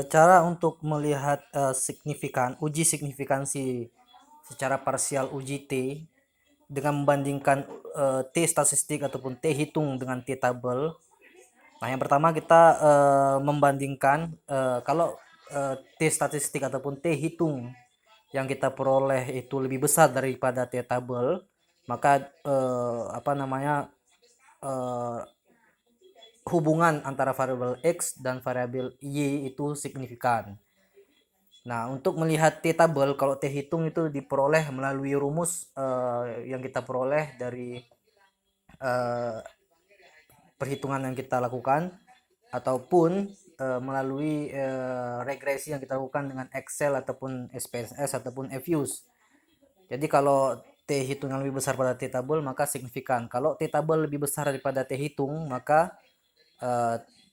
Cara untuk melihat uji signifikansi secara parsial uji T dengan membandingkan T statistik ataupun T hitung dengan T tabel. Nah, yang pertama kita membandingkan kalau T statistik ataupun T hitung yang kita peroleh itu lebih besar daripada T tabel, maka eh, hubungan antara variabel X dan variabel Y itu signifikan. Nah, untuk melihat T tabel, kalau T hitung itu diperoleh melalui rumus yang kita peroleh dari uh, perhitungan yang kita lakukan, ataupun melalui regresi yang kita lakukan dengan Excel ataupun SPSS ataupun FUSE. Jadi kalau T hitung yang lebih besar pada T tabel maka signifikan. Kalau T tabel lebih besar daripada T hitung maka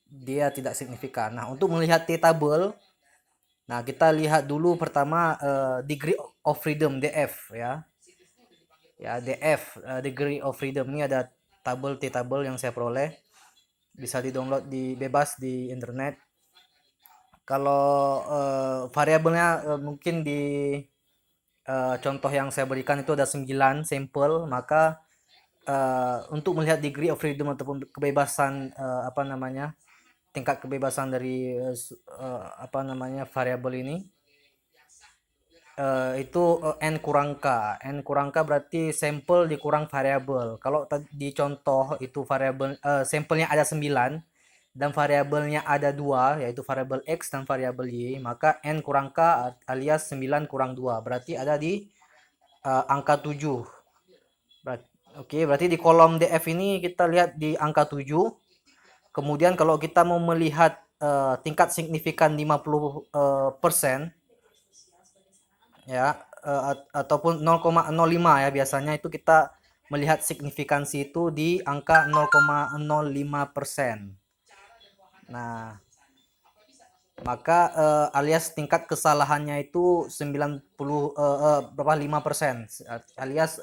dia tidak signifikan. Nah, untuk melihat T tabel, nah kita lihat dulu pertama degree of freedom DF ya. Ya, DF degree of freedom ini ada tabel T tabel yang saya peroleh. Bisa di-download bebas di internet. Kalau variabelnya mungkin di contoh yang saya berikan itu ada 9 sampel, maka untuk melihat degree of freedom ataupun kebebasan tingkat kebebasan dari variabel ini itu n kurang k. N kurang k berarti sampel dikurang variabel. Kalau di contoh itu variabel sampelnya ada 9 dan variabelnya ada 2, yaitu variabel X dan variabel Y, maka n kurang k alias 9 kurang 2 berarti ada di angka 7. Berarti di kolom DF ini kita lihat di angka 7. Kemudian kalau kita mau melihat tingkat signifikan 50% ya ataupun 0,05 ya, biasanya itu kita melihat signifikansi itu di angka 0,05%. Nah, maka alias tingkat kesalahannya itu 90 berapa 5%, alias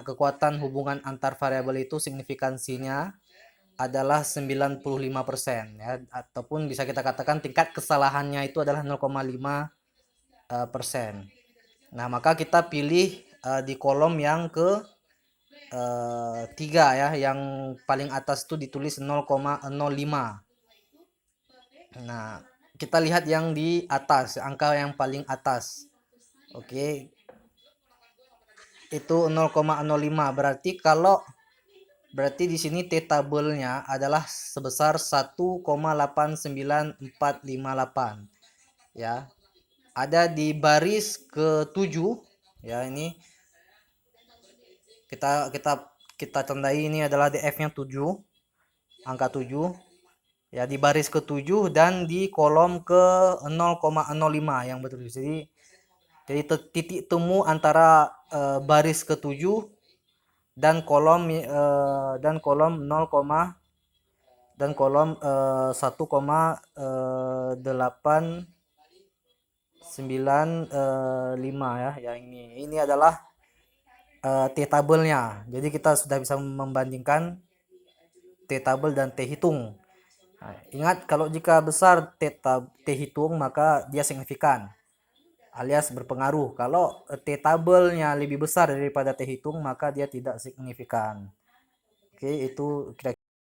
kekuatan hubungan antar variabel itu signifikansinya adalah 95% ya, ataupun bisa kita katakan tingkat kesalahannya itu adalah 0,5%. Nah, maka kita pilih di kolom yang ke 3 ya, yang paling atas itu ditulis 0,05. Nah, kita lihat yang di atas, angka yang paling atas. Oke. Itu 0,05. Berarti di sini T tabelnya adalah sebesar 1,89458 ya. Ada di baris ke-7 ya, ini kita tandai ini adalah DF-nya 7, angka 7 ya, di baris ke-7 dan di kolom ke 0,05 yang betul. Jadi titik temu antara baris ke-7 dan kolom 1,895 ya. Yang ini adalah T tabelnya. Jadi kita sudah bisa membandingkan T tabel dan T hitung. Nah, ingat kalau jika besar T hitung maka dia signifikan alias berpengaruh. Kalau T tabelnya lebih besar daripada T hitung maka dia tidak signifikan. Oke, itu kira-kira